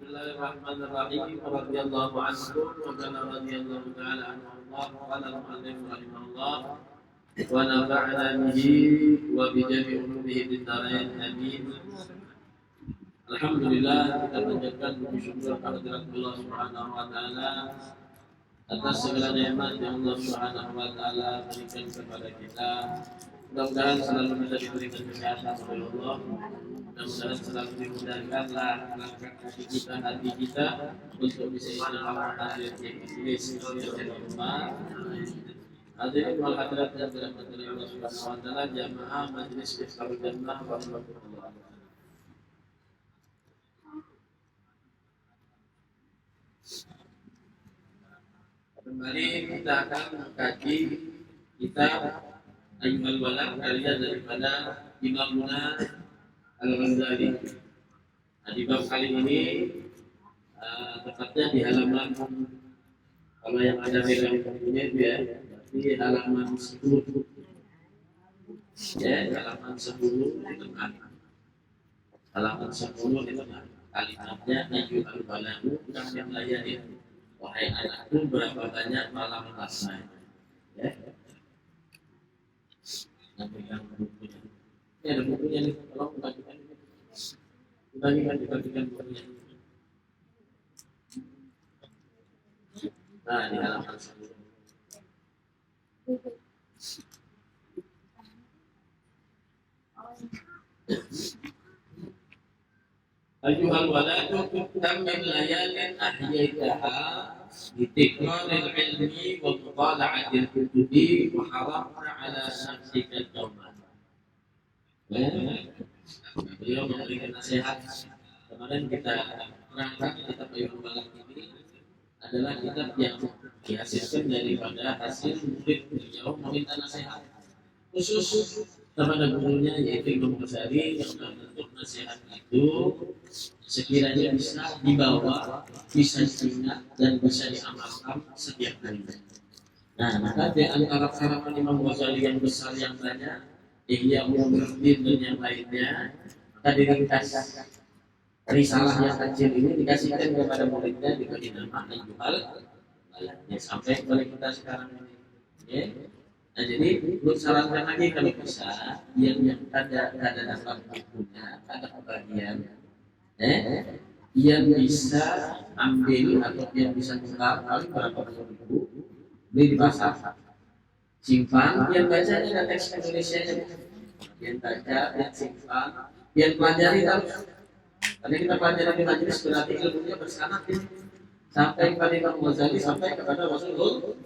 Bismillahirrahmanirrahim. Radhiyallahu anhu wa kana radhiyallahu ta'ala anhu Allah qala al-mu'allif rahimahullah wa nafa'ana bihi wa bi jami'i ulumihi fid dharain amin. Alhamdulillah, kita panjatkan puji syukur kehadirat Allah Subhanahu wa taala atas segala nikmat yang Allah Subhanahu wa taala berikan kepada kita. Mudah-mudahan selalu bisa diberikan kesehatan oleh Allah. Mudah-mudahan selalu dimudahkanlah langkah kaki kita, hati kita untuk bisa istiqamah hadir di majelis ilmu umat. Hadirin wal hadirat yang dirahmati Allah Subhanahu wa taala, jamaah majelis Miftaul Jannah wa rahmatullah. Kembali kita akan mengkaji kitab Ayyuhal Walad karya daripada Imamuna Al-Ghazali. Di bab kali ini tepatnya di halaman, kalau yang ada dalam bukunya itu ya, di halaman 10. Ya, halaman 10 di tengah. Halaman 10 di tengah. Kalimatnya Ayyuhal Walad kami layani. Wahai anakku, berapa banyak malam rasanya. Ya. Yang pegang bukunya. Ini ada bukunya nih, tolong bagikan. Dibagikan bukunya. Nah, di halaman 10. Ayyuhal waladu kam min layalin ahyaitaha bitikraril ilmi wa mutala'atil kutubi wa haramta ala nafsika ad-dawman. Beliau memberikan nasihat. Kemarin kita terangkan kitab Ayyuhal Walad ini adalah kitab yang dihasilkan daripada hasil murid beliau meminta nasihat khusus kepada gurunya, yaitu Imam Ghazali, yang bentuk nasihat itu sekiranya bisa dibawa, bisa diingat dan bisa diamalkan setiap harinya. Nah, maka di antara karangan Imam Ghazali yang besar yang banyak, Ihya Ulumuddin dan yang lainnya, maka diringkas risalah yang kecil ini dikasihkan kepada muridnya diberi nama Ayyuhal Walad, sampai kepada kita sekarang ini. Ya. Nah, jadi menurut sarankan lagi kalau bisa yang ada dalam bukunya ada pembagian yang bisa ambil atau yang bisa tukar paling berapa buku beli di pasar, simpan, yang bacanya ada teks Indonesia nya, yang baca, yang simpan, yang pelajari terus. Karena kita pelajari di majelis berarti ilmunya bersanad sampai kepada Imam Ghazali, sampai kepada Rasulullah SAW.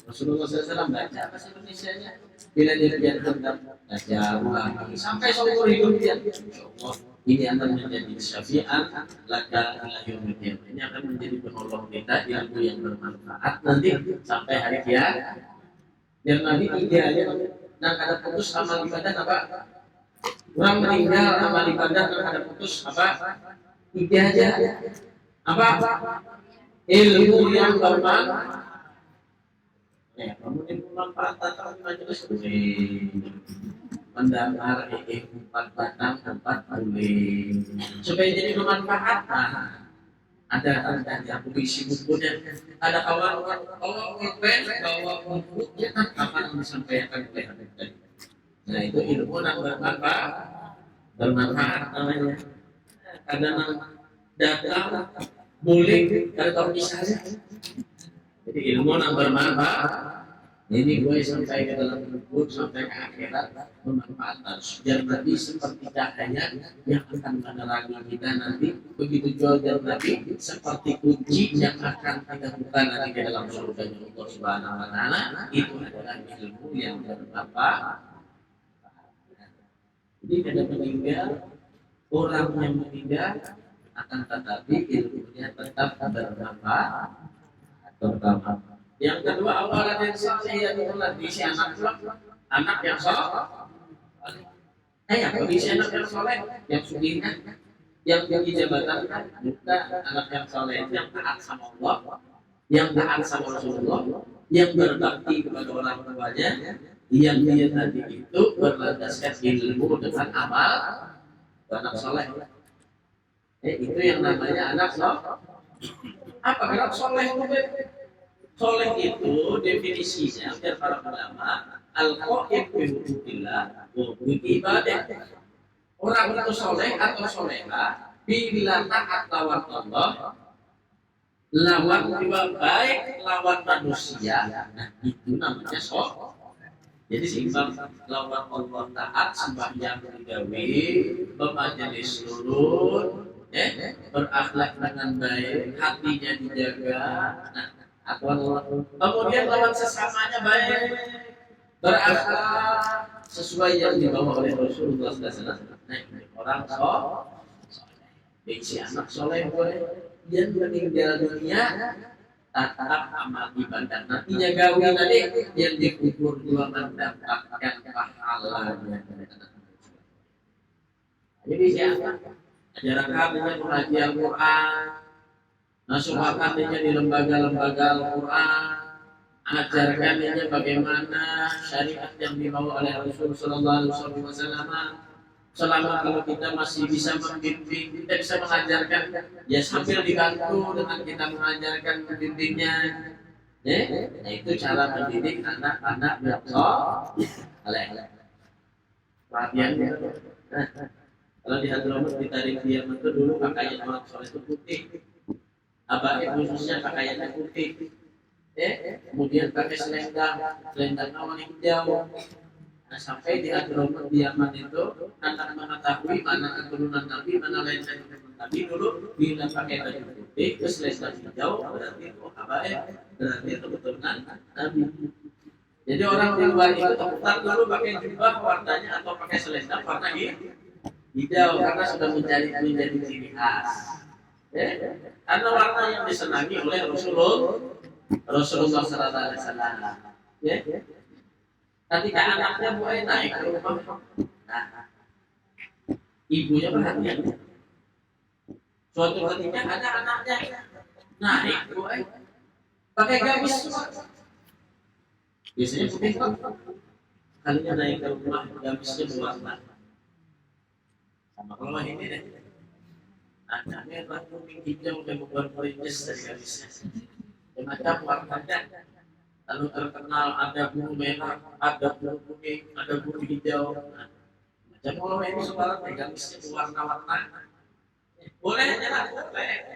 Baca bahasa Indonesia-nya, bila dia hendak baca ulangi sampai seumur hidup dia. Insyaallah ini akan menjadi syafi'an laka ila yaumil. Ini akan menjadi penolong kita, ilmu yang bermanfaat nanti sampai hari kiamat. Yang Nabi idealnya nak ada putus amal ibadah apa? Orang meninggal amal ibadah nak ada putus apa? Tiga aja. Apa? Ilmu yang bermanfaat. Kamu bermanfaat atau majelis mendengar 4 batang 4 boleh supaya jadi bermanfaat. Ada yang puisi bukunya, ada awal pulpen, bawa bukunya, kapan disampaikan oleh Habib tadi. Nah, itu ilmu yang bermanfaat namanya. Karena datang boleh kalau tahu misalnya. Jadi ilmu yang bermanfaat. Ini gue sampai ke dalam buku, sampai ke akhirat bermanfaat. Biar Nabi seperti cahaya yang akan menerangi kita nanti. Begitu juga Nabi seperti kunci yang akan kita buka nanti ke dalam surga Allah Subhanahu wa taala. Itu adalah ilmu yang bermanfaat. Jadi kada meninggal, orang yang meninggal akan tetapi ilmunya tetap bermanfaat. Pertama. Yang kedua, awalan yang saleh ya Allah, diisi anak yang saleh. Kondisi anak yang saleh, yang sugihnya, yang tinggi jabatan, bukan anak yang saleh yang taat sama Allah, yang taat sama Rasulullah, yang berbakti kepada orang tuanya, yang dia tadi itu berlandaskan ilmu dengan amal, anak saleh. Itu yang namanya anak apa? Anak soleh itu soleh itu definisinya biar para ulama al-qaim bi huquqillah wa ibadah. Orang itu soleh atau soleha bila taat lawan Allah, lawan juga baik lawan manusia. Nah, itu namanya soleh. Jadi seimbang lawan Allah taat sembahyang digawe, bermajelis nurut, berakhlak dengan baik, hatinya dijaga. Nah, kemudian lawan sesamanya baik, berakhlak sesuai yang dibawa oleh Rasulullah SAW. Nah, orang soleh, si anak soleh boleh dia meninggal dunia tatap amal ibadah nantinya gawe tadi yang dikubur dua mendapatkan pahalanya. Jadi siapa ajarkan dengan mengaji Al-Quran, masukkan dia di lembaga-lembaga Al-Quran, ajarkan dia bagaimana syariat yang dibawa oleh Rasulullah SAW. Selama kalau kita masih bisa membimbing, kita bisa mengajarkan, ya sambil dibantu dengan kita mengajarkan membimbingnya. Nah itu cara mendidik anak-anak yang soleh. Perhatian ya. Kalau di Hadramaut ditarik dia itu dulu pakaian orang soleh itu putih. Abahnya khususnya pakaiannya putih. Kemudian pakai selendang warna hijau. Nah, sampai di Hadramaut Yaman itu anak mengetahui mana keturunan Nabi, mana lain keturunan Nabi dulu bila pakai baju putih, terus selendang hijau berarti itu habaib, berarti itu keturunan Nabi. Jadi orang di luar itu terputar dulu pakai jubah warnanya atau pakai selendang warna hijau karena sudah menjadi ciri khas. Karena warna yang disenangi oleh Rasulullah SAW. Ketika anaknya mulai naik ke rumah, nah, ibunya perhatian. Suatu ketika ada anaknya naik, pakai gamis semua. Biasanya putih kok. Kalinya naik ke rumah, gamisnya berwarna. Sama kalau ini deh. Anaknya kuning hijau dan membuat perintis dari gamisnya. Macam warnanya. Lalu terkenal ada bulu merah, ada bulu kuning, ada bulu hijau. Nah, macam kalau ini sekarang gamisnya berwarna-warna. Boleh aja lah, boleh.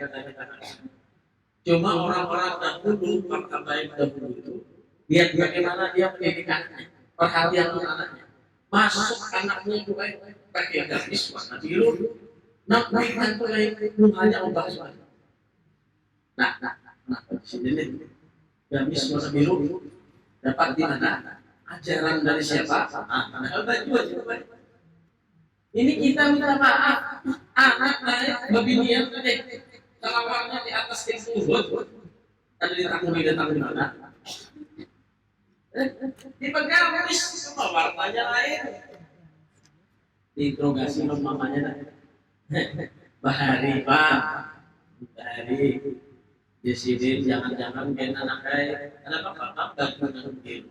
Cuma orang-orang dahulu, para baik dahulu itu, lihat bagaimana dia pendidikannya, perhatian anaknya. Masuk anaknya itu pakai gamis warna biru, nak berikan itu hanya obat semua. Nah, di sini nih. Gamis warna biru dapat di mana? Ajaran dari siapa? Ini kita minta maaf. Anak naik babinian tadi, telawarnya di atas tersebut. Ada ditakuni datang di mana? Dipegang gamis semua warnanya lain. Diinterogasi mamanya. Bahari Pak, Bahari. Di sini jangan-jangan kena anak kenapa Pak gak mungkin.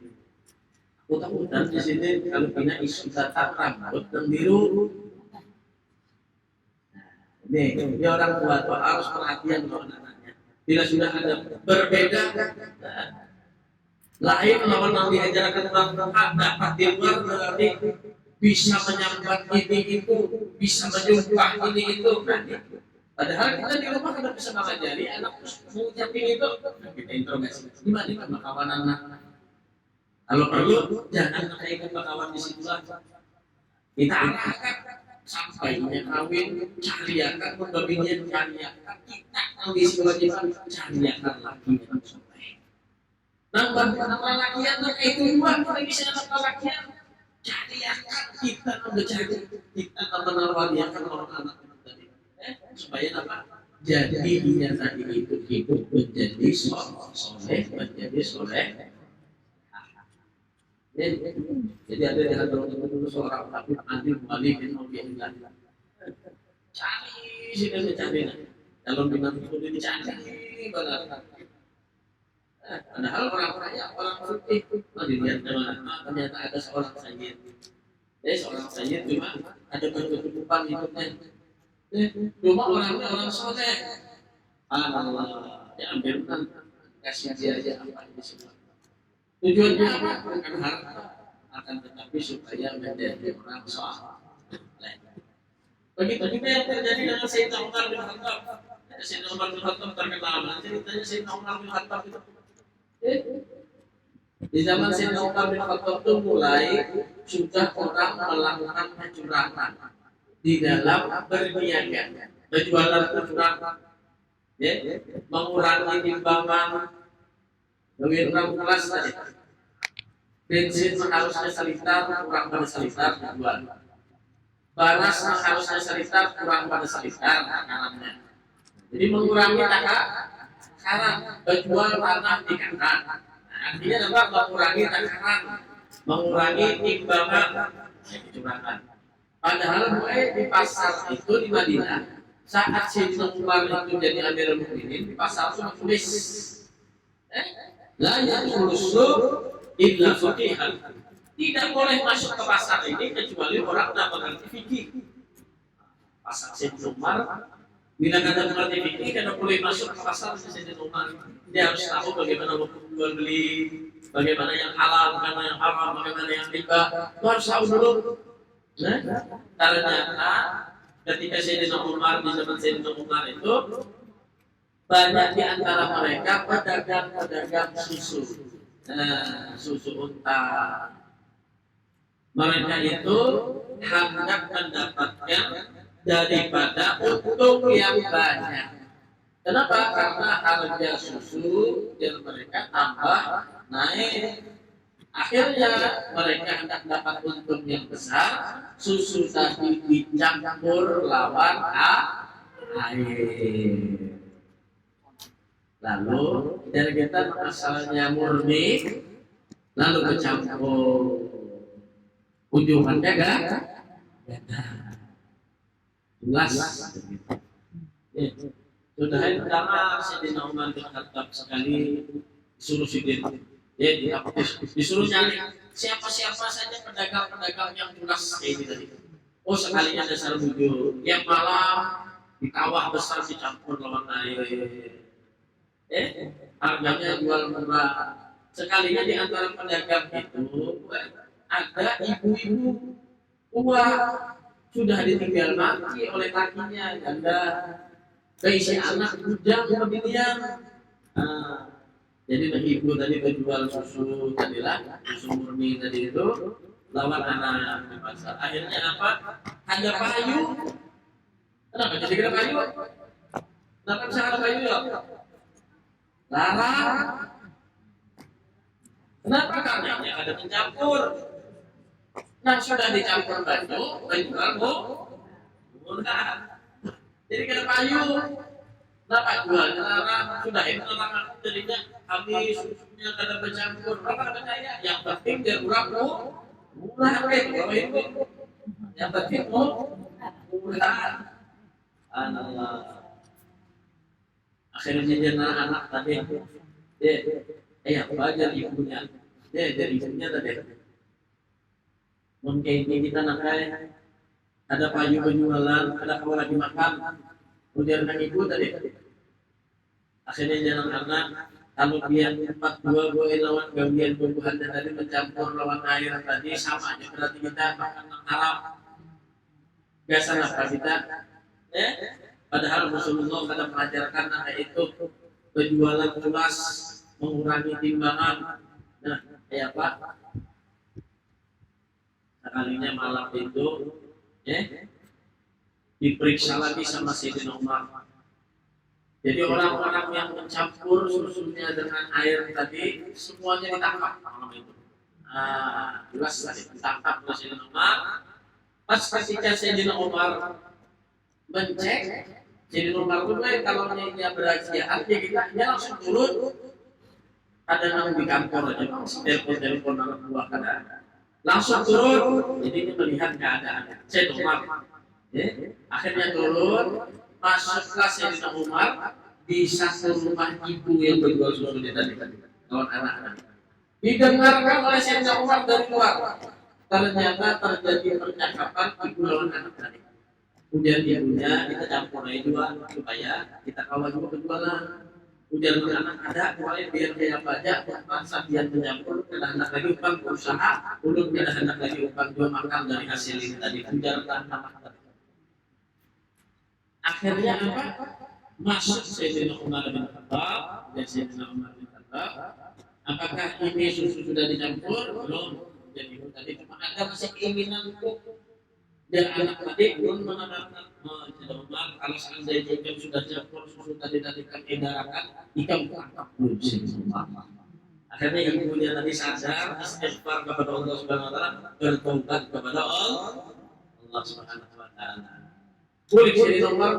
Aku takutan di sini kalau punya isu tatap rambut yang biru. Ini orang tua tuh harus perhatian sama anaknya. Bila sudah ada berbeda, lain lawan yang diajarkan orang dapat di luar berarti bisa menyambat ini itu, bisa menyumpah ini itu. Padahal kita di rumah sudah bisa mengajari anak mengucapin itu, kita interogasi. Gimana nih kawan anak? Kalau perlu jangan naikkan kawan di situ lah. Kita arahkan sampainya kawin, cariakan pembagian cariakan kita di kewajiban cariakan lagi yang sampai. Nambah lakian itu dua kalau bisa nambah lakian cariakan kita mencari kita menawariakan orang anak tadi. Supaya apa? Jadi dia tadi itu hidup menjadi soleh, menjadi soleh. Jadi ada di antara dulu seorang tabib Adil Malik bin Abdullah. Cari sini mencari. Kalau dengan itu dicari benar. Padahal orang kaya, orang fikih itu dilihat ternyata ada seorang sayyid. Seorang sayyid cuma ada kecukupan hidupnya. Cuma orangnya orang soleh. Allah, ya ambilkan kasih dia aja apa ini semua. Tujuannya apa? Bukan harta, akan tetapi supaya menjadi orang soleh. Begitu juga yang terjadi dengan Sayyidina Umar bin Khattab. Sayyidina Umar bin Khattab terkenal. Ceritanya Sayyidina Umar bin Khattab itu. Di zaman Sayyidina Umar bin Khattab itu mulai sudah orang melakukan kecurangan di dalam berniaga, berjualan kecurangan, ya, mengurangi timbangan, lebih 16 tadi. Bensin harusnya seliter, kurang pada seliter dijual. Baras harusnya seliter, kurang pada seliter takarannya. Jadi mengurangi takaran, berjual tanah di kanan. Artinya apa? Mengurangi takaran, mengurangi timbangan, kecurangan. Padahal mulai di pasar itu di Madinah, saat Sayyidina Umar itu jadi Amirul Mukminin, di pasar itu tulis, la yadkhulu illa faqihan. Tidak boleh masuk ke pasar ini kecuali orang yang mengerti fikih. Pasar Sayyidina Umar, bila kata mengerti fikih, karena boleh masuk ke pasar Sayyidina Umar. Dia harus tahu bagaimana hukum jual beli, bagaimana yang halal, bagaimana yang haram, bagaimana yang riba. Itu harus tahu dulu. Nah, ternyata ketika Sayyidina Umar di zaman Sayyidina Umar itu banyak di antara mereka pedagang-pedagang susu, susu unta. Mereka itu hendak mendapatkan daripada untung yang banyak. Kenapa? Karena harga susu yang mereka tambah naik. Akhirnya mereka hendak dapat untung yang besar. Susu tadi dicampur lawan air. Lalu dari kita asalnya murni, lalu bercampur. Ujungannya kan? Jelas. Sudah itu karena Sayyidina Umar bin Khattab sekali suruh sidin. Ya, disuruh nyari siapa-siapa saja pedagang-pedagang yang jelas kayak ini tadi. Oh, sekalinya dasar bujur. Yang malam di kawah besar dicampur lawan air. Harganya jual murah. Sekalinya di antara pedagang itu ada ibu-ibu tua sudah ditinggal mati oleh lakinya, janda, keisi anak bujang kemudian. Jadi ibu tadi berjual susu tadilah, susu murni tadi itu lawan anak di pasar. Akhirnya apa? Ada payu. Kenapa jadi kira payu? Kenapa bisa ada payu ya? Larang. Kenapa? Karena ada mencampur. Nah sudah dicampur baju, penjual murah. Jadi kena payu. Kenapa jual? Larang. Sudah itu larang jadinya habis susunya kada bercampur. Orang percaya. Yang penting dia murah. Itu. Yang penting murah. Allah. Akhirnya dia anak tadi. Belajar ibunya. Dari ibunya tadi. Mungkin kita nakai ada payu penjualan, ada kawan lagi makan. Kemudian dengan ibu tadi. Akhirnya jalan anak. Kalau dia 42 lawan gawian bubuhan dan tadi mencampur lawan air tadi sama aja berarti kita makan haram. Biasa apa kita? Padahal Rasulullah kada mengajarkan anak itu penjualan luas, mengurangi timbangan. Nah, kayak apa? Sekalinya malam itu, diperiksa lagi sama Sayyidina Umar. Jadi orang-orang yang mencampur susunya dengan air tadi semuanya ditangkap malam itu. Jelas tadi ditangkap oleh Sayyidina Umar. Pas ketika Sayyidina Umar mencek, Sayyidina Umar itu kalau dia berhasil, dia langsung turun. Ada yang di kantor aja, telepon anak buah kada. Langsung turun, jadi dia melihat keadaan. Sayyidina Umar, akhirnya turun. Masuklah Sayyidina Umar di satu rumah ibu yang berjual susu tadi kawan anak-anak. Didengarkan oleh Sayyidina Umar dari luar. Ternyata terjadi percakapan ibu lawan anak tadi. Ujian ibunya kita campur aja juga supaya kita kawal juga penjualan. Ujian anak ada mulai biar kayak pajak masa dia mencampur kada hendak lagi upang usaha ulun kada hendak lagi upang jual makan dari hasil ini tadi ujar tanpa akhirnya apa masuk Sayyidina Umar bin Khattab dan Sayyidina Umar bin Khattab apakah ini susu sudah dicampur belum jadi itu tadi cuma ada masih keinginan untuk dan anak tadi pun mengatakan tidak Umar kalau seandainya ikan sudah campur susu tadi kan edaran ikan tangkap belum sih akhirnya ibunya tadi sadar istighfar kepada Allah Subhanahu Wa Taala bertobat kepada Allah Subhanahu Wa Taala. Boleh sih nomor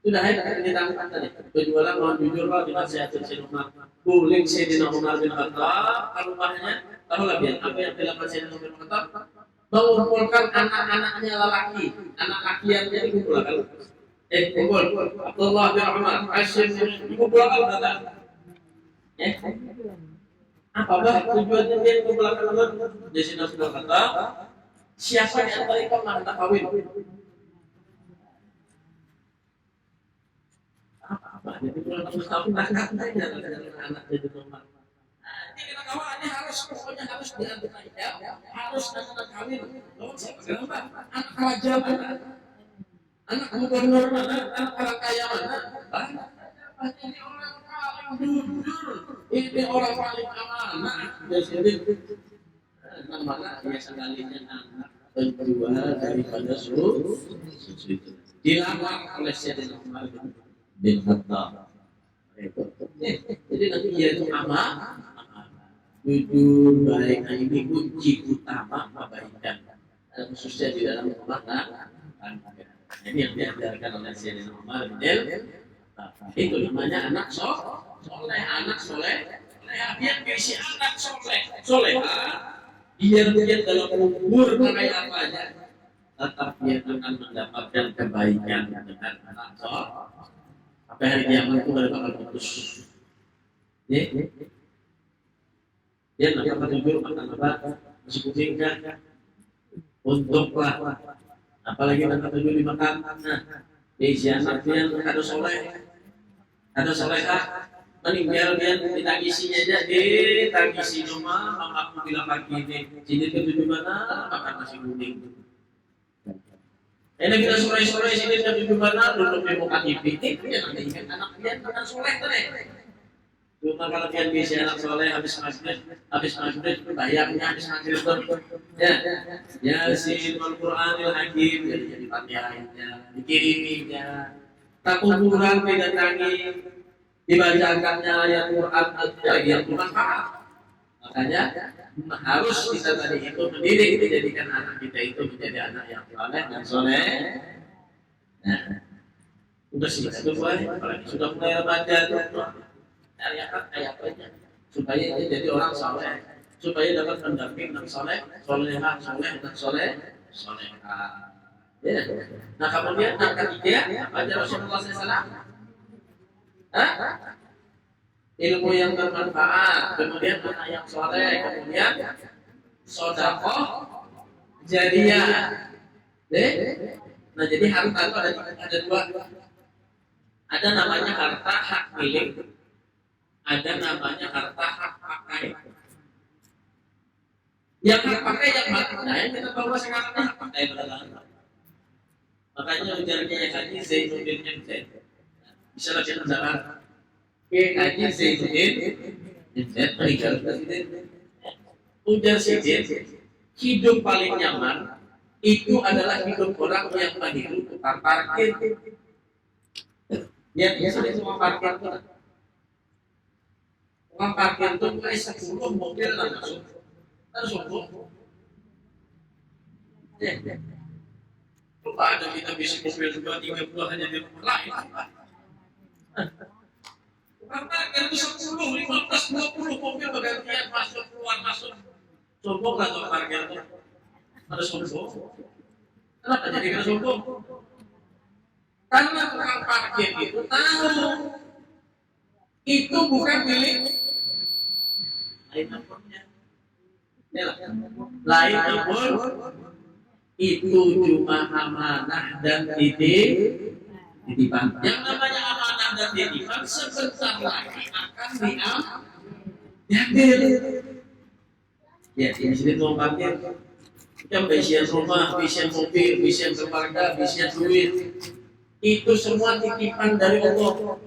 sudah ada ditangkap tadi penjualan mohon jujur lah dinasihatin si Umar boleh sih di Umar bin Khattab rumahnya tahu lah biar apa yang dilakukan si Umar bin Khattab mengumpulkan anak-anaknya lelaki, anak laki yang jadi kumpulkan. Kumpul. Abdullah bin Umar, Hashim dikumpulkan berapa? Apa tujuannya dia kumpulkan teman? Di sini sudah kata, siapa yang antara itu mantap kawin? Apa? Jadi kalau tahun anak jadi nomor. Kita kawannya harus pokoknya harus diambil harus anak kawin kenapa anak raja mana anak gubernur mana anak orang kaya mana ini orang paling jujur ini orang paling amanah jadi mana dia sekalinya anak penjual daripada susu itu dilamar oleh Sayyidina Umar bin Khattab jadi nanti dia itu amanah jujur baik. Nah ini kunci utama kebaikan khususnya di dalam rumah tangga. Ini yang diajarkan oleh Sayyidina Umar bin itu namanya anak soleh anak soleh biar berisi anak soleh biar dalam umur kayak apa aja tetap dia akan mendapatkan kebaikan dengan anak soleh apa hari kiamat itu baru bakal putus dia nak jujur makan apa masih kucing kan untuklah apalagi nak jujur dimakan di anak dia ada solehah meninggal dia ditagisinya aja ditagisi rumah mamaku bilang pagi ini sini ketujuh mana makan nasi kuning ini kita sore sini ketujuh mana duduk di muka TV dia nanti ingat anak dia makan soleh tadi. Cuma kalau dia bisa anak soleh habis maghrib bayarnya habis maghrib ya si Al-Quranil Hakim jadi fatihahnya dikiriminya tak kuburan didatangi dibacakannya ayat Quran yang bermanfaat makanya harus kita tadi itu mendidik menjadikan anak kita itu menjadi anak yang soleh dan soleh udah sih itu apalagi sudah mulai baca kayak apa supaya dia jadi orang soleh supaya dapat mendamping dan soleh dan solehah ya. Nah kemudian yang ketiga apa aja Rasulullah SAW ilmu yang bermanfaat kemudian anak yang soleh kemudian sedekah jariah nah jadi harta itu ada dua ada namanya harta hak milik ada namanya harta hak pakai. Yang hak pakai yang mana? Yang kita bawa sekarang hak pakai berapa? Makanya ujarnya yang haji Zainuddin MZ. Bisa lagi bicara. Haji Zainuddin MZ meninggal presiden. Ujar Sidin, hidup paling nyaman itu adalah hidup orang yang menghirup tukang parkir. Dia sudah semua parkir itu. Tukang parkir itu mulai 10 mobil langsung harus sombong. Coba ada kita bisa mobil 2-3 hanya di rumah lain. Tukang parkir itu 10, 15, 20 mobil bergantian masuk keluar masuk. Sombong lah tukang parkir itu. Ada sombong. Kenapa jadi kena sombong? Karena tukang parkir itu tahu itu bukan milik lain ampun itu cuma amanah dan titipan. Yang namanya amanah dan titipan sebentar lagi akan diambil. Ya, di sini mau parkir, kita isian rumah, isian mobil, isian keluarga, isian duit, itu semua titipan dari Allah.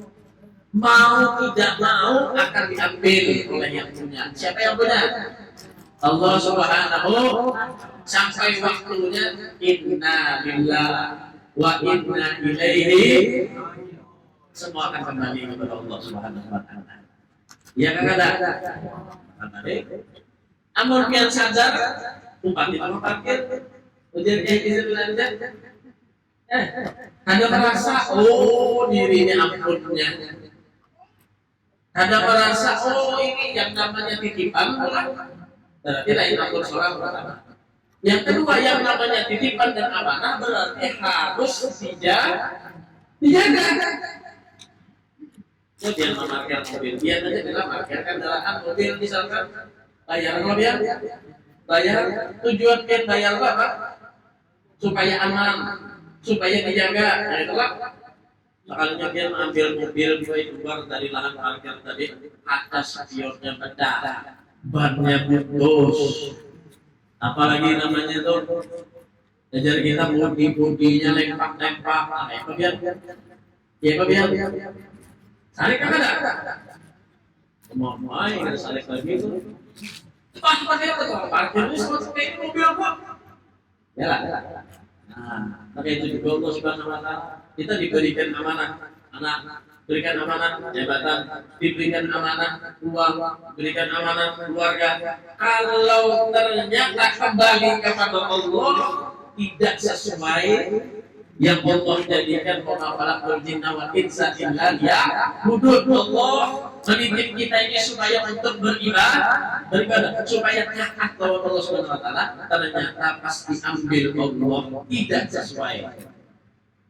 Mau tidak mau akan diambil oleh yang punya. Siapa yang punya? Allah Subhanahu. Sampai waktunya inna lillahi wa inna ilaihi, semua akan kembali kepada Allah Subhanahu wa taala. Ya kan ada? Amun pian sadar umpati kalau parkir ujian kayak gitu belanja. Ada merasa oh dirinya ampunnya. Ada merasa oh ini yang namanya titipan, berarti lain ampun seorang pertama. Yang kedua yang namanya titipan dan amanah berarti harus dijaga. Dia memarkir mobil, dia saja dalam parkir kendaraan mobil misalkan bayar mobil, bayar tujuan dia bayar apa? Supaya aman, supaya dijaga. Nah itulah. Makanya dia mengambil mobil keluar dari lahan parkir tadi, atas spionnya pecah, bannya putus, apalagi namanya itu ajar kita budi-budinya lempak-lempak, apa biar? Ya apa biar? Saling kan ada? Mau main saling lagi itu. Pas-pas ya betul, parkir itu seperti ini mobil apa? Ya lah. Nah, maka itu juga Allah Subhanahu wa taala. Kita diberikan amanah, anak, berikan amanah jabatan, diberikan amanah uang, diberikan amanah keluarga. Kalau ternyata kembali kepada Allah tidak sesuai yang Allah jadikan pengapalan jinna wal insa illa hudud. Allah mendidik kita ini supaya untuk beribadah, supaya taat kepada Allah Subhanahu wa taala. Ternyata pasti ambil Allah tidak sesuai.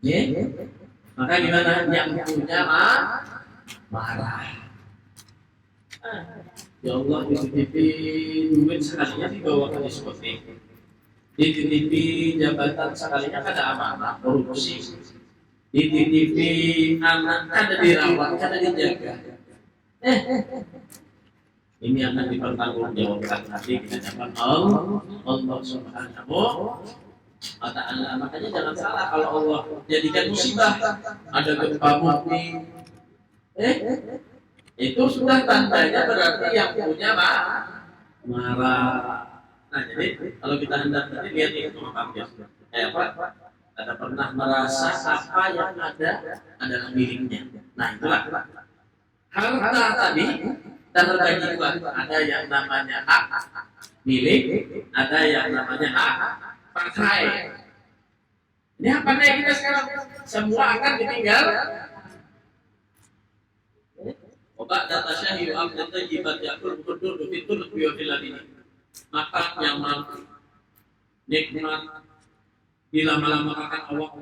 Ya? Maka gimana yang punya marah. Ya Allah dititipi duit sekalinya dibawa ke diskotik, dititipi jabatan sekalinya kada amanah korupsi, dititipi anak kada dirawat kada dijaga. Ini akan dipertanggungjawabkan nanti di hadapan Allah Subhanahu wa taala. Makanya jangan salah kalau Allah jadikan musibah, ada gempa bumi, itu sudah tandanya berarti yang punya marah. Nah jadi kalau kita hendak tadi lihat itu makanya apa? Ada pernah merasa apa yang ada adalah miliknya. Nah itulah harta tadi terbagi dua. Ada yang namanya hak milik, ada yang namanya hak pakai. Ini apa nih kita sekarang? Semua akan ditinggal. Obat data syahyu abdata jibat yakul kudur fitul biofilal ini. Maka yang mampu nikmat dilama-lama akan awak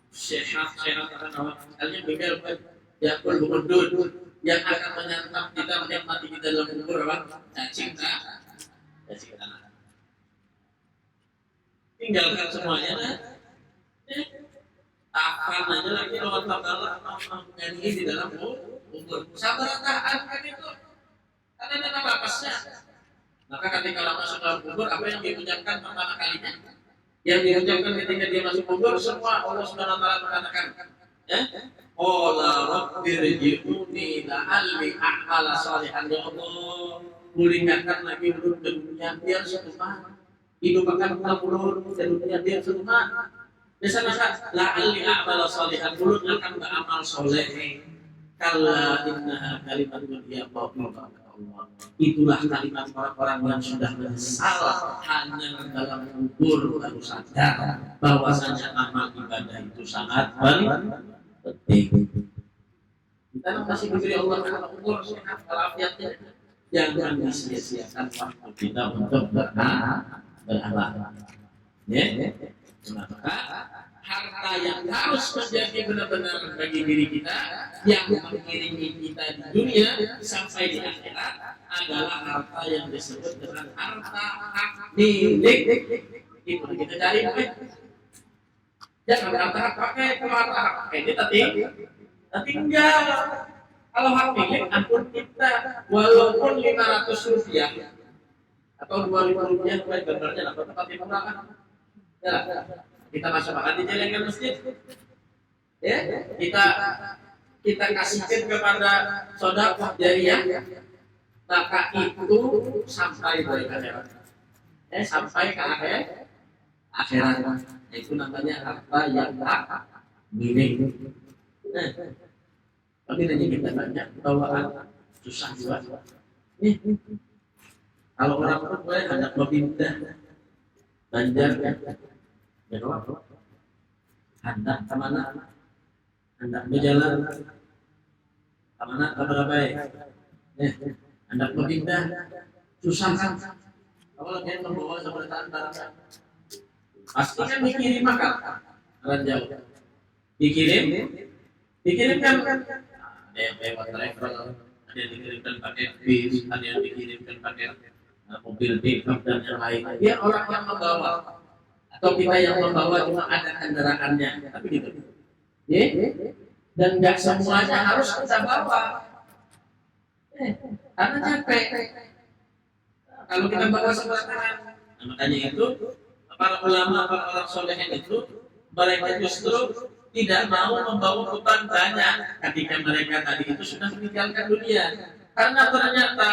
sehat akan awak sekalian bengkel yakul kudur yang akan menyantap kita menikmati kita dalam kubur apa? Cacing tanah. Tinggalkan semuanya nah. Tahan aja lagi lawan Allah nyanyi di dalam kubur. Sabar tahan kan itu. Karena ada napasnya. Maka ketika masuk dalam kubur apa yang diucapkan pertama kalinya? Yang diucapkan ketika dia masuk kubur semua Allah Subhanahu wa taala mengatakan, ya. Qala rabbirji'uni la'alli a'mala shalihan. Ya Allah, pulihkan lagi ulun ke dunia biar setempat. Hidupkan ulun ke dunia biar setempat. Misalnya la'alli a'mala shalihan, ulun akan beramal soleh. Kalla innaha kalimatun hiya qawluha Allah. Itulah kalimat orang-orang yang sudah menyesal hanya dalam kubur baru sadar bahwasanya amal ibadah itu sangat penting. Kita masih diberi Allah karena umur sehat walafiatnya. Jangan disia-siakan waktu kita untuk beramal. Ya, maka harta yang harus menjadi benar-benar bagi diri kita yang mengiringi kita di dunia sampai di akhirat adalah harta yang disebut dengan harta hak milik. Itu kita cari jangan kata pakai keluar hak pakai ini tapi enggak. Kalau hak milik ampun kita walaupun 500 rupiah atau 2.000 rupiah mulai gambarnya lah tempat yang murah kan. Ya, kita masuk makan di jalan masjid. Ya, kita kasihkan kepada sedekah jariyah, maka itu sampai ke akhirat. Sampai ke akhirat. Itu namanya harta yang tak milik. Tapi nanti kita banyak bawaan susah juga. Kalau orang pun boleh hendak berpindah Banjar ya, hendak kemana? Hendak berjalan kemana? Kabar baik. Hendak berpindah susah kan? Kalau dia membawa seberatan barang, pasti kan dikirim makan jalan jauh. Dikirimkan ada yang lewat travel, ada yang dikirimkan pakai bis, ada yang dikirimkan pakai mobil pickup dan yang lain. Dia orang yang membawa atau kita yang membawa cuma ada kendaraannya, tapi gitu. Dan nggak semuanya harus kita bawa, karena capek. Kalau kita bawa sembarangan, makanya itu para ulama, para orang solehin itu mereka justru tidak mau membawa beban banyak ketika mereka tadi itu sudah meninggalkan dunia, karena ternyata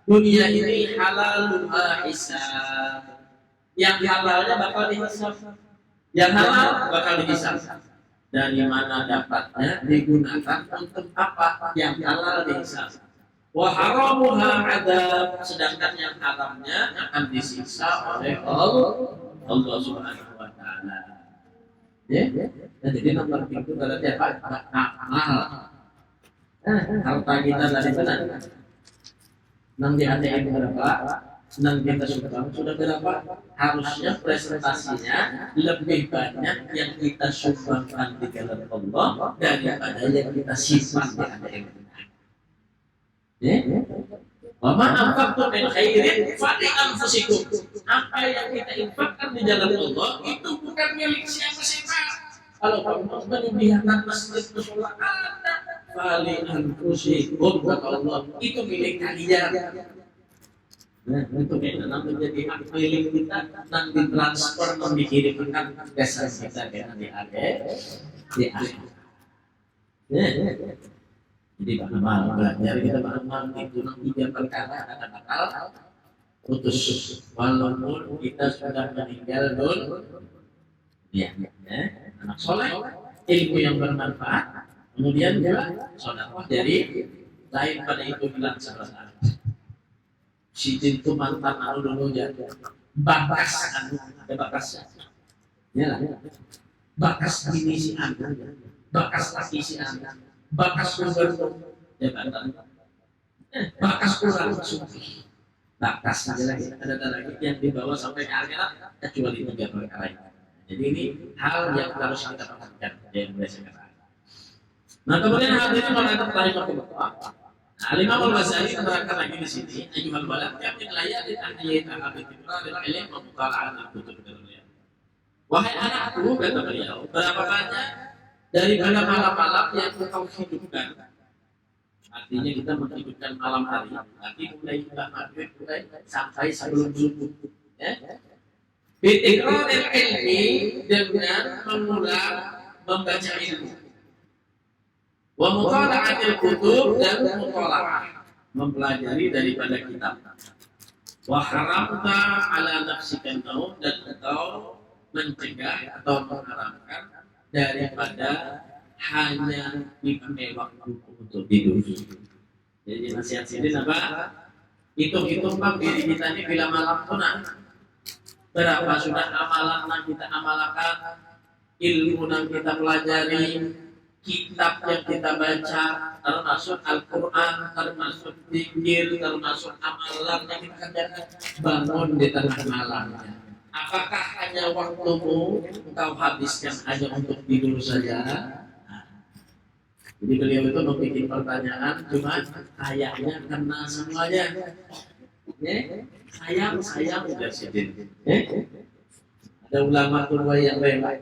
dunia ini halal hisab, yang halalnya bakal dihisab, yang halal bakal dihisab. Dari mana dapatnya digunakan untuk apa? Yang halal dihisab. Wa haramuha adab, sedangkan yang haramnya akan disiksa oleh Allah Subhanahu wa taala. Ya. Jadi nomor itu berarti apa? Amal. Harta kita dari mana? Nang di ATM berapa? Nang kita sudah berapa? Harusnya presentasinya lebih banyak yang kita sumbangkan di jalan Allah daripada yang kita simpan di ATM. Wa ma anfaqtum min khairin fa li anfusikum. Apa yang kita infakkan di jalan Allah itu bukan milik siapa-siapa. Kalau kamu menyediakan masjid musola ada, fa li anfusikum kata Allah, itu milik kalian. Itu memang menjadi hak milik kita, dan ditransfer dan dikirimkan ke kita di akhir. Jadi amal belajar kita amal itu 3 perkara akan bakal putus walaupun kita sudah meninggal dunia. Anak soleh, ilmu yang bermanfaat, kemudian juga sedekah dari lain pada itu bilang sebenarnya. Si itu mantan dulu jadi bakas ada bakasnya. Ya lah. Bakas ini si anda, bakas laki si anda. Bakas gubernur jabatan, bakas kurang suci, bakas adalah ada lagi yang dibawa sampai ke akhirat kecuali 3 perkara ini. Jadi ini hal yang harus kita perhatikan di Indonesia. Nah kemudian hal ini mengatakan rahimahullah. Imam Al-Ghazali menerangkan lagi di sini, ayyuhal balad kami layak ditahiyat al-ibtidar al-ilm wa mutala'at al-kutub dunia. Wahai anakku, kata beliau, berapa banyak dari malam-malam yang engkau hidupkan, artinya kita menghidupkan malam hari, tapi mulai maghrib mulai sampai sebelum subuh. Bitikrar ilmi dengan mengulang membaca ilmu, wa mutala'atil kutub dan mutala'ah mempelajari daripada kitab. Wa haramta ala nafsika naum, dan engkau mencegah atau mengharamkan daripada hanya dipakai waktu untuk tidur. Jadi nasihat sini apa? Hitung-hitung bang diri kita ini bila malam punah. Berapa sudah amalan yang kita amalkan, ilmu yang kita pelajari, kitab yang kita baca, termasuk Al-Quran, termasuk zikir, termasuk amalan yang kita kerjakan, bangun di tengah malamnya. Apakah hanya waktumu engkau habiskan hanya untuk tidur saja? Jadi beliau itu membuat pertanyaan, cuma kayaknya kena semuanya. Sayang udah sedih. Ada ulama tua yang rela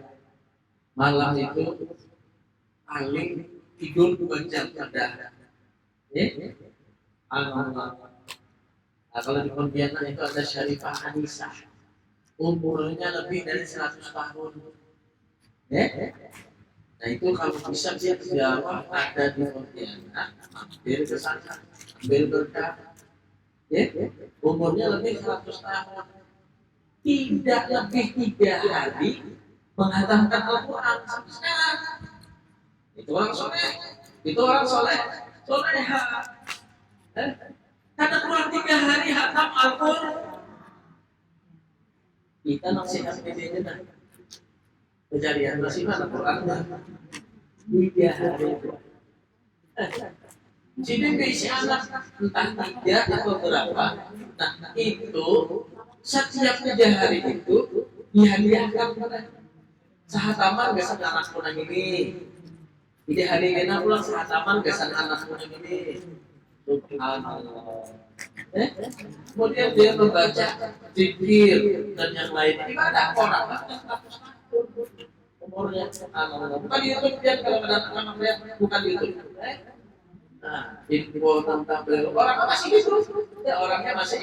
malam itu paling tidur 2 jam pada Allah. Nah, kalau di Pontianak itu ada Syarifah Anisah, umurnya lebih dari 100 tahun. Nah itu kalau bisa dia ziarah ada di Pontianak, mampir ke sana, ambil berkah. Umurnya lebih 100 tahun, tidak lebih 3 hari menghatamkan Al-Quran sampai sekarang. Itu orang soleh, itu orang soleha. Karena kurang 3 hari hatam Al-Quran. Kita nasihat bedanya kejadian masih mana Qurannya 3 hari. Jadi bisi anak entah 3 atau berapa. Nah itu setiap 3 hari itu dihadiahkan pada sahataman gasan anak punang ini. 3 hari kena pulang sahataman gasan anak punang ini. Subhanallah. Kemudian dia membaca zikir dan yang lain. Ibadah orang umurnya bukan di YouTube dia kalau anak dia bukan di YouTube. Nah, info tentang beliau orang masih hidup, ya orangnya masih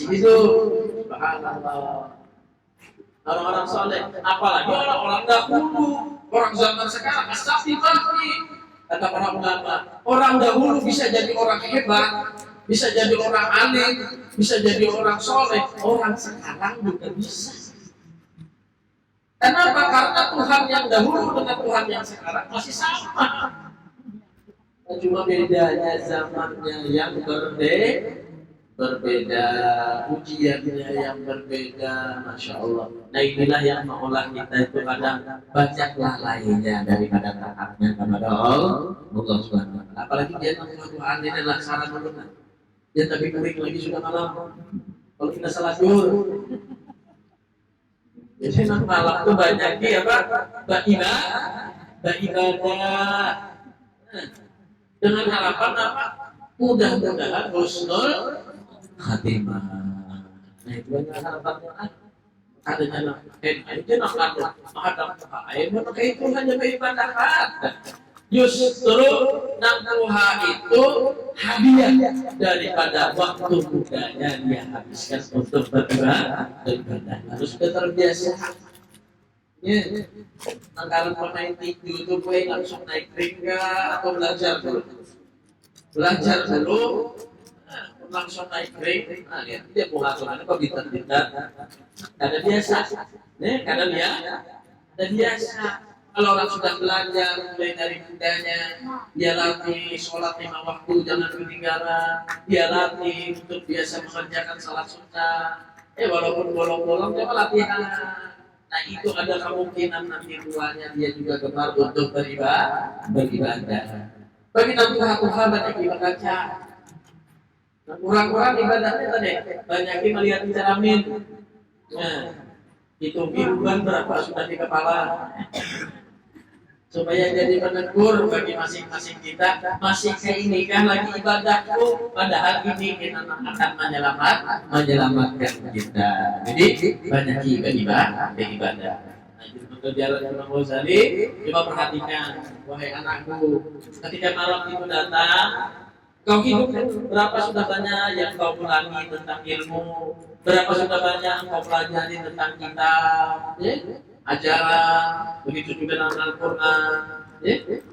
hidup. Subhanallah. Orang-orang soleh, apalagi orang-orang dahulu, orang zaman sekarang astagfirullah. Kata para ulama, orang dahulu bisa jadi orang hebat, bisa jadi orang alim, bisa jadi orang soleh. Orang sekarang juga bisa. Kenapa? Karena Tuhan yang dahulu dengan Tuhan yang sekarang masih sama. Cuma bedanya zamannya yang berbeda, ujiannya yang berbeda, masya Allah. Nah inilah yang mengolah kita itu kadang banyak lalainya daripada taatnya kepada Allah Subhanahu wa taala. Apalagi dia Tuhan ini laksana dulu kan. Dia tapi kering lagi sudah malam. Kalau kita salah zuhur. Jadi malam itu banyak beribadah dengan harapan apa? Mudah-mudahan husnul khatimah. Nah itu banyak harapannya. Adanya itu nak menghadap air, maka itu hanya beribadah. Justru nangkuha itu hadiah daripada waktu mudanya dia habiskan untuk beribadah. Harus terbiasa. Kalau pemain tinju itu langsung naik ring atau belajar dulu, langsung naik ring. Nah, dia pengaturannya kok bintar-bintar. Karena biasa, karena dia ada biasa. Kalau orang sudah belajar mulai dari mudanya, dia latih sholat 5 waktu jangan ketinggalan, dia latih untuk biasa mengerjakan salat sunnah. Walaupun bolong-bolong dia latihan. Nah itu ada kemungkinan nanti tuanya dia juga gemar untuk beribadah. Bagi Tuhan banyak ibadah. Nah, kurang-kurang ibadahnya tadi banyak melihat cermin. Nah, itu biruan berapa sudah di kepala. Supaya jadi penegur bagi masing-masing kita, masih seinikah lagi ibadahku, padahal ini kita akan menyelamatkan kita. Jadi banyak ibadah. Nah, untuk jalan Imam Ghazali, coba perhatikan, wahai anakku, ketika malam itu datang, kau hidup berapa sudah banyak yang kau ulangi tentang ilmu, berapa sudah banyak kau pelajari tentang kitab, ajaran, begitu juga dalam Al-Quran.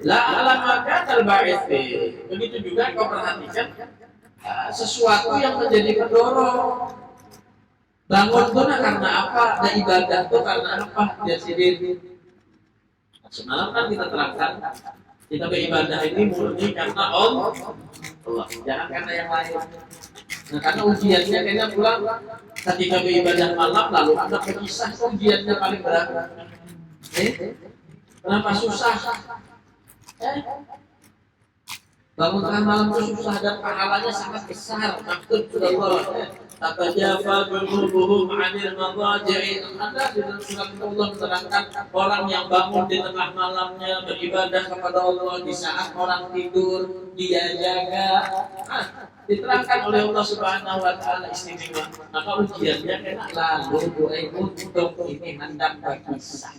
La alamaka al-ba'ith. Begitu juga kau perhatikan sesuatu yang menjadi pendorong. Bangun itu karena apa? Dan ibadah itu karena apa? Dia sendiri. Semalam kan kita terangkan, kita beribadah ini murni karena Allah, jangan karena yang lain. Nah, karena ujiannya kayaknya pulang ketika beribadah malam lalu ada kisah ujiannya paling berat. Kenapa susah? Bangun tengah malam itu susah dan pahalanya sangat besar. Maksud Allah, tatajafa junubuhum 'anil madaji'i. Ada di dalam surat Allah menerangkan orang yang bangun di tengah malamnya beribadah kepada Allah di saat orang tidur, dia jaga. Diterangkan oleh Allah Subhanahu wa taala istimewa. Maka ujiannya kena lalu untuk ini hendak berpisah.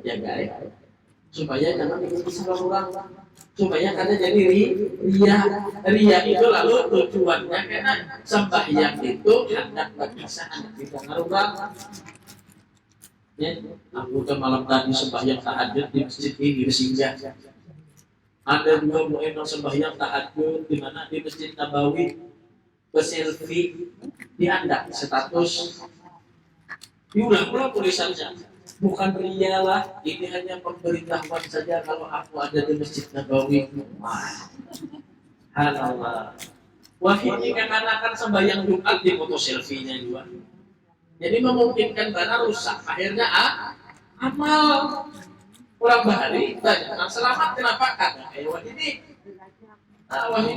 Ya guys, supaya jangan ikuti sama orang, supaya kada jadi ria itu lalu tujuannya karena sembahyang itu hendak berpisah tidak ngaruh. Ya, aku ke malam tadi sembahyang tahajud di masjid ini bersinggah. Ada dua mu'min sembahyang tahajud di mana di Masjid Nabawi berselfie diandak status diulang-ulang tulisannya. Bukan rialah, ini hanya pemberitahuan saja kalau aku ada di Masjid Nabawi. Subhanallah. Wah, ini kan sembahyang Jumat di foto selfie-nya juga. Jadi memungkinkan karena rusak. Akhirnya amal kurang bahari banyak. Nah, selamat kenapa kata wah ini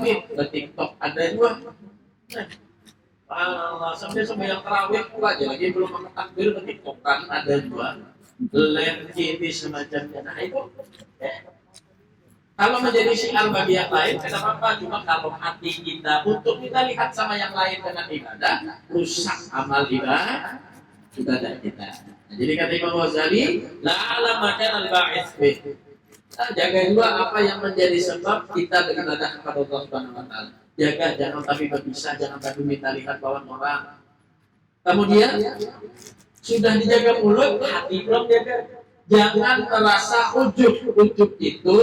di TikTok ada juga. Allah sampai sembahyang tarawih pula aja lagi belum makan takbir ke TikTok kan ada juga. Live TV semacamnya. Nah itu kalau menjadi syiar bagi yang lain kenapa apa? Cuma kalau hati kita untuk kita lihat sama yang lain dengan ibadah rusak amal ibadah kita. Nah, jadi kata Imam Ghazali, la'ala makan al-ba'its bih. Jaga juga apa yang menjadi sebab kita beribadah kepada Allah Subhanahu wa taala. Jaga jangan tapi berpisah, jangan tapi minta lihat bawaan orang. Kemudian sudah dijaga mulut, hati belum jaga. Jangan merasa ujub itu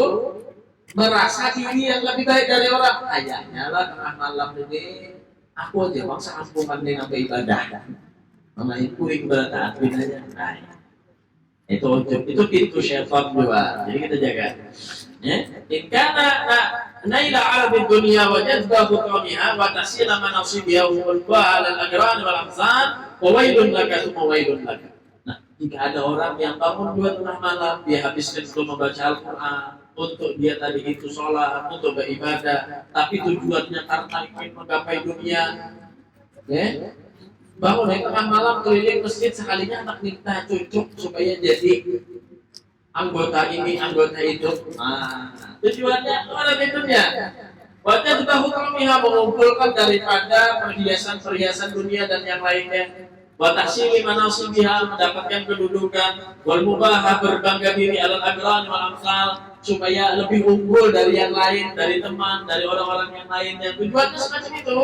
merasa diri yang lebih baik dari orang. Kayaknya lah tengah malam ini aku aja bangsa ampungan dengan beribadah. Mana itu ibadah aja. Nah, itu ujub, itu pintu syaitan juga. Jadi kita jaga. Ya, inkana naila arabi dunia wa jazbahu qamiha wa tasila manasibiha wal ba'al al-ajran wal ahzan wa wailun laka thumma wailun laka. Nah, jika ada orang yang bangun dua tengah malam, dia habiskan untuk membaca Al-Quran, untuk dia tadi itu sholat, untuk beribadah, tapi tujuannya karena ingin menggapai dunia, ya, bangun di tengah malam keliling masjid sekalinya anak minta cucuk supaya jadi anggota ini, anggota itu. Tujuannya ada dunia. Wajah juga hukumnya mengumpulkan daripada perhiasan-perhiasan dunia dan yang lainnya. Watahsili manasibiha mendapatkan kedudukan. Wal mubahah berbangga diri alal agran wal amsal supaya lebih unggul dari yang lain, dari teman, dari orang-orang yang lainnya. Tujuannya semacam itu.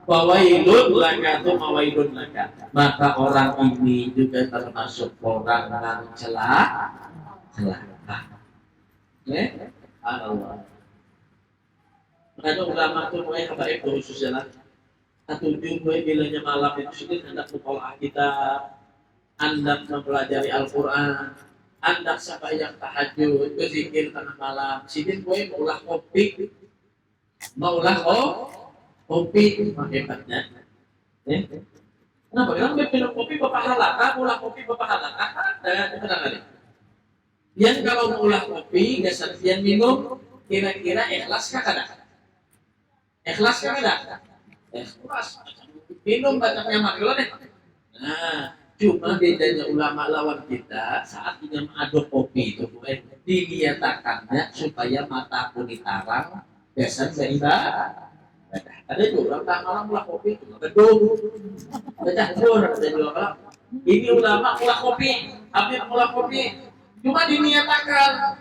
Wawailun laka tu mawailun laka. Maka orang ini juga termasuk orang yang celaka. Allah. Makanya ulama itu mulai habaib khususnya tujuh bilanya malam itu sedikit hendak mengolah kita, hendak mempelajari Al-Quran, hendak sembahyang tahajud, berzikir tengah malam. Sidin gue maulah kopi, kopi hebatnya. Kenapa? Karena minum kopi berpahala, ulah kopi berpahala. Ada benar kali. Yang kalau mengulah kopi, dasar yang minum, kira-kira ikhlas kah kada? Ikhlas kah kada? Ikhlas. Minum bacanya makhluk deh. Nah, cuma bedanya ulama lawan kita saat ini mengaduk kopi itu, diliatakannya supaya mata pun ditarang, dasar beribadah. Ada juga orang tak malam ulah kopi itu gedung, baca ada juga ini ulama ulah kopi, habis ulah kopi. Cuma diniatakan,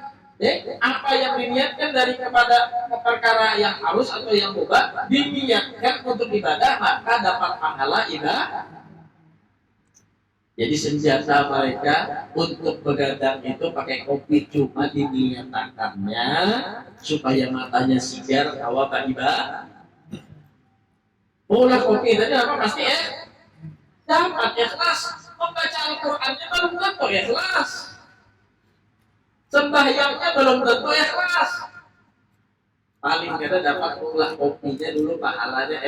apa yang diniatkan dari kepada perkara yang harus atau yang mubah diniatkan untuk ibadah maka dapat pahala ibadah. Jadi senjata mereka untuk begadang itu pakai kopi cuma diniatakannya supaya matanya sigar kawa ibadah. Ulah kopi tadi apa pasti dapat ikhlas membaca Al-Qur'annya belum tentu ikhlas. Sembahyangnya belum tentu ikhlas. Paling kita dapat ulah kopinya dulu pahalanya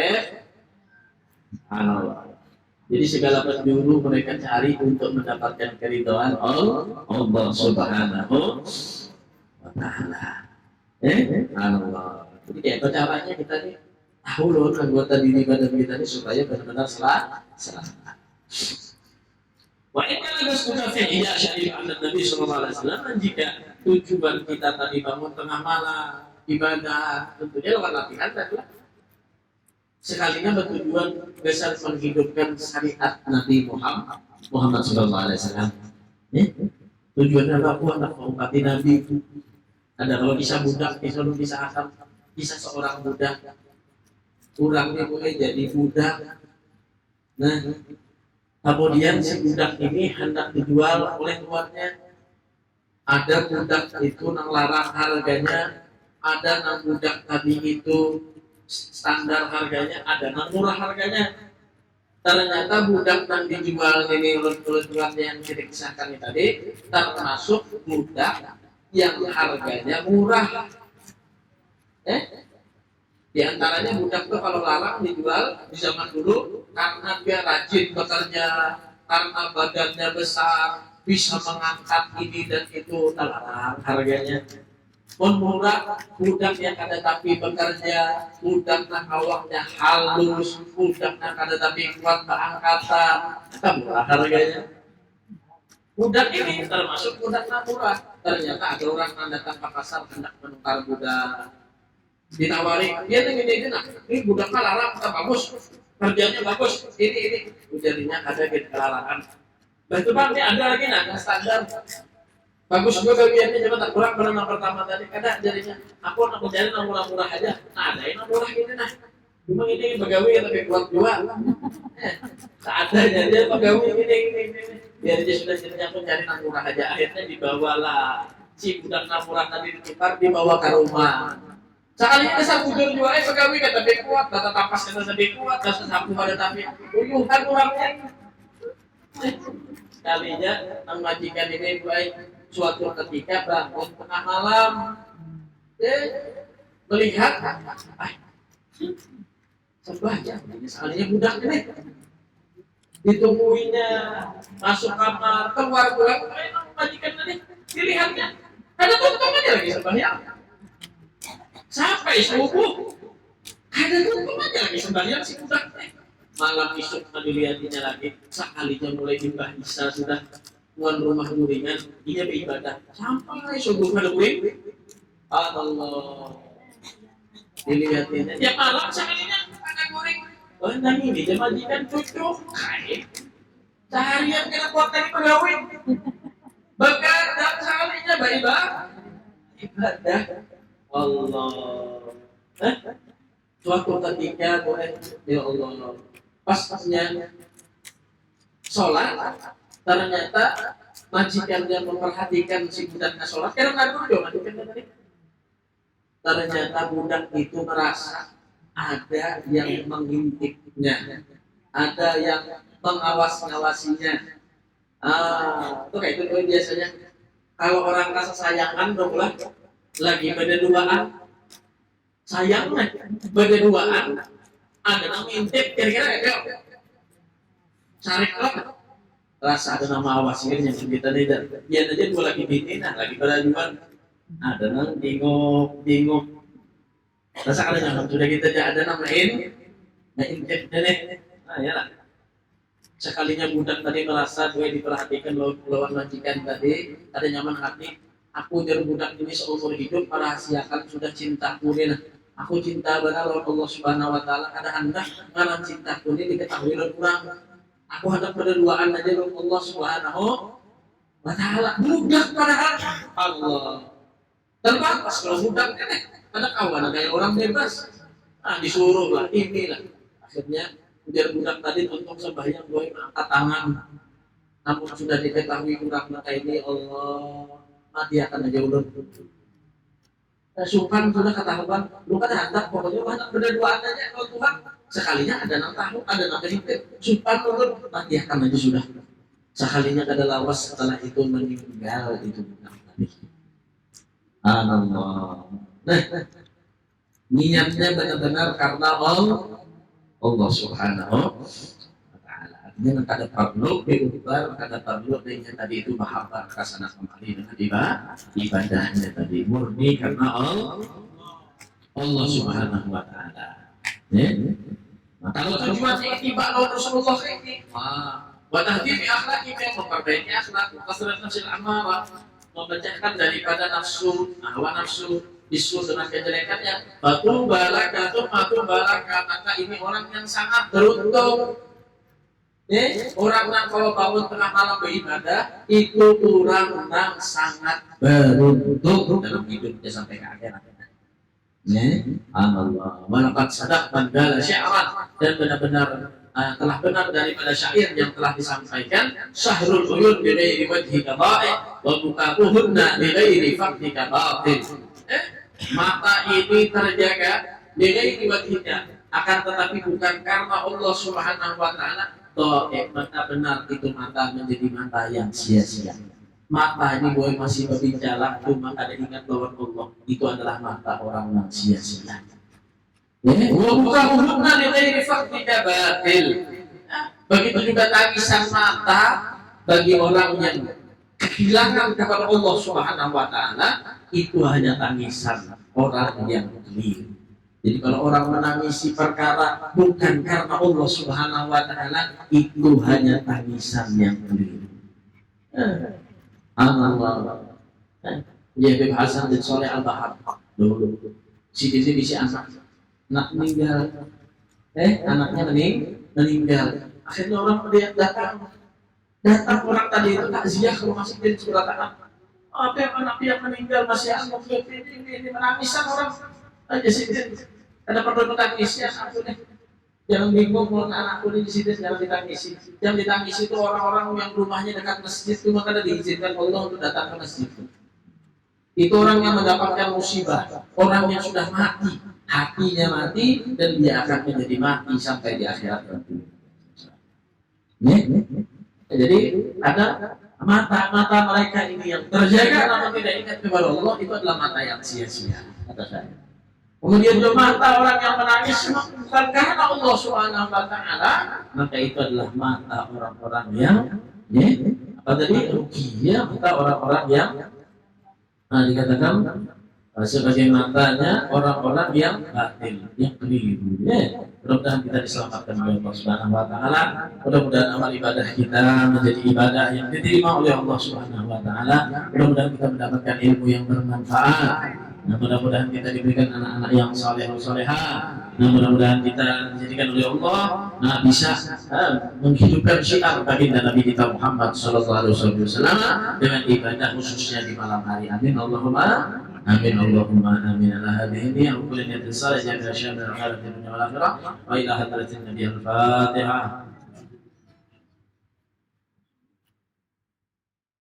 Allah. Jadi segala penjuru mereka cari untuk mendapatkan keridhaan Allah Subhanahu wa Taala. Allah. Jadi kayak caranya kita nih tahu loh anggota diri badan kita ini supaya benar-benar selamat. Wa inna lana fi ila syari'at Nabi sallallahu alaihi wasallam, jika tujuan kita tadi bangun tengah malam ibadah tentunya lewat latihan tadi sekalinya bertujuan besar menghidupkan syariat Nabi Muhammad sallallahu alaihi wasallam. Tujuannya apa? Anak mengobati Nabi. Ada kalau bisa budak, bisa asal, bisa seorang budak. Kurangnya boleh jadi budak. Nah, kemudian si budak ini hendak dijual oleh tuannya. Ada budak itu nang larang harganya, ada nang budak tadi itu standar harganya, ada nang murah harganya. Ternyata budak nang dijual ini oleh tuannya yang kita kisahkan tadi termasuk budak yang harganya murah. Di antaranya budak tuh kalau larang dijual di zaman dulu karena dia rajin bekerja, karena badannya besar, bisa mengangkat ini dan itu, terlarang harganya. Murah budak yang ada tapi bekerja, budak yang awaknya halus, budak yang ada tapi kuat berangkatan, itu murah harganya. Budak ini termasuk budak yang murah. Ternyata ada orang yang datang ke pasar hendak menukar budak, ditawari, dia ini nah, ini budaknya larang, bagus, kerjanya bagus, ini jadinya ada gitu kelarangan. Betul bang, ini ada lagi nah standar bagus juga bagiannya, cuma tak kurang pada yang pertama tadi ada jadinya aku jadi yang murah-murah aja. Nah ada yang murah ini nah, cuma ini pegawai tapi kuat juga. Tak ada jadi pegawai ini biar dia sudah jadinya aku cari yang murah aja. Akhirnya dibawalah si budak yang murah tadi ditukar, dibawa ke rumah. Sekalinya saya bujur juga, pegawai kata tapi kuat, kata tapas kata tapi kuat, kata sapu pada tapi uyuhan orangnya. Sekalinya yang majikan ini baik suatu ketika bangun tengah malam, melihat, sebanyak ini sekalinya budak ini, ditungguinya masuk kamar, keluar pulang, majikan ini dilihatnya, ada tuntungannya lagi sebanyak. Sampai subuh ada tuntungannya lagi sembahyang si budak. Malam isuk dilihatnya lagi, sekalinya mulai timbah isa sudah tuan rumah guringan, dia beribadah sampai subuh maduin. Allah dilihatnya, ya malam sekalinya ada guring. Oh nah ini dia majikan cucu kain seharian kena kuat dari pegawai begadang sekalinya beribadah. Allah. Suatu ketika boleh ya Allah pasnya sholat, ternyata majikannya memperhatikan si budaknya sholat karena dulu majikannya tadi. Ternyata budak itu merasa ada yang mengintipnya, ada yang mengawas-ngawasinya. Itu kayak itu biasanya kalau orang rasa sayangan dong lah. Lagi berduaan, sayangnya berduaan, ada nama intip, kira-kira kayak cari apa? Rasa ada nama awasnya yang kita tidak. Dia aja dua lagi bini, nah lagi berduaan, ada nama bingung. Rasa ada nama sudah kita ada nama nah intip deh, nah ya lah. Sekalinya budak tadi merasa gue diperhatikan lawan majikan tadi, ada nyaman hati. Aku dari budak ini seumur hidup merahasiakan sudah cintaku ini. Aku cinta benar lawan Allah Subhanahu Wa Taala. Ada hendak ngaran cintaku ini diketahui oleh orang. Aku hendak berduaan aja lawan Allah Subhanahu Wa Taala. Budak padahal Allah. Terbatas kalau budak ini ada kawan kayak orang bebas. Nah disuruh lah inilah. Akhirnya biar budak tadi untuk sembahyang gue angkat tangan. Namun sudah diketahui budak mata ini Allah. Mati akan aja ulun. Sukan sudah ketahuan, lu kan hendak pokoknya hendak berduaan aja kalau Tuhan. Sekalinya ada nang tahu, ada nang kehintip. Sukan ulun mati akan aja sudah. Sekalinya ada lawas setelah itu meninggal itu bukan tadi. Allah. Nah, niatnya benar-benar karena Allah Subhanahu Wa Taala. dengan kada perlu diubar, kada perlu dengan tadi itu mahabbah kasana kembali dengan ibadahnya tadi murni karena Allah Subhanahu wa taala. Ya. Nah, kalau tujuannya ittiba Rasulullah ini, wa tahdhib akhlaqi yang memperbaiki akhlak, kasrat nafsil amarah, memecahkan daripada nafsu, hawa nafsu, bisu dengan kejelekannya. Batu barakatuh, maka ini orang yang sangat beruntung. Orang yang kalau bangun tengah malam beribadah itu orang yang sangat beruntung dalam hidupnya sampai ke akhirat. Allah, walakat sadaq mandala syi'ran, dan benar-benar telah benar daripada syair yang telah disampaikan, syahrul uyun bi ghairi wajhika ba'i wa bukakuhunna bi ghairi faqdika batil. Mata ini terjaga bi ghairi wajhika, akan tetapi bukan karena Allah Subhanahu wa taala. Mata benar itu mata menjadi mata yang sia-sia. Mata ini boleh masih berbicara, cuma ada ingat bahwa Allah itu adalah mata orang yang sia-sia. Begitu juga tangisan mata bagi orang yang kehilangan kepada Allah Subhanahu wa taala, itu hanya tangisan orang yang keliru. Jadi kalau orang menangisi perkara bukan karena Allah Subhanahu wa taala, itu hanya tangisan yang keliru. Allah. Ya Habib Hasan bin Soleh Al-Bahar dulu. Si Didi bisa anak meninggal. Anaknya meninggal. Akhirnya orang melihat datang orang tadi itu takziah ke rumah sakit surat anak. Apa yang anak yang meninggal masih anak ini menangisan orang aja sih. Ada perlu tangis ya ampun. Jangan bingung kalau anakku di situ jangan ditangisi. Yang ditangisi itu orang-orang yang rumahnya dekat masjid itu maka diizinkan Allah untuk datang ke masjid. Itu orang yang mendapatkan musibah, orang yang sudah mati, hatinya mati dan dia akan menjadi mati sampai di akhirat nanti. Jadi ada mata-mata mereka ini yang terjaga namun tidak ingat kepada Allah, itu adalah mata yang sia-sia kata saya. Kemudian juga mata orang yang menangis bukan karena Allah Subhanahu wa taala, maka itu adalah mata orang-orang yang apa tadi rugi ya, mata orang-orang yang dikatakan sebagai matanya orang-orang yang batil, yang keliru. Mudah-mudahan kita diselamatkan oleh Allah Subhanahu wa taala. Mudah-mudahan amal ibadah kita menjadi ibadah yang diterima oleh Allah Subhanahu wa taala. Mudah-mudahan kita mendapatkan ilmu yang bermanfaat. Nah, mudah-mudahan kita diberikan anak-anak yang saleh dan salehah. Nah, mudah-mudahan kita dijadikan oleh Allah bisa menghidupkan syiar baginda Nabi kita Muhammad sallallahu alaihi wasallam dengan ibadah khususnya di malam hari. Amin Allahumma amin Allahumma amin. Ala hadhihi wa kulli niyatin salih jami'a syamil al-dunya wal akhirah wa ila hadratin Nabi al-Fatihah.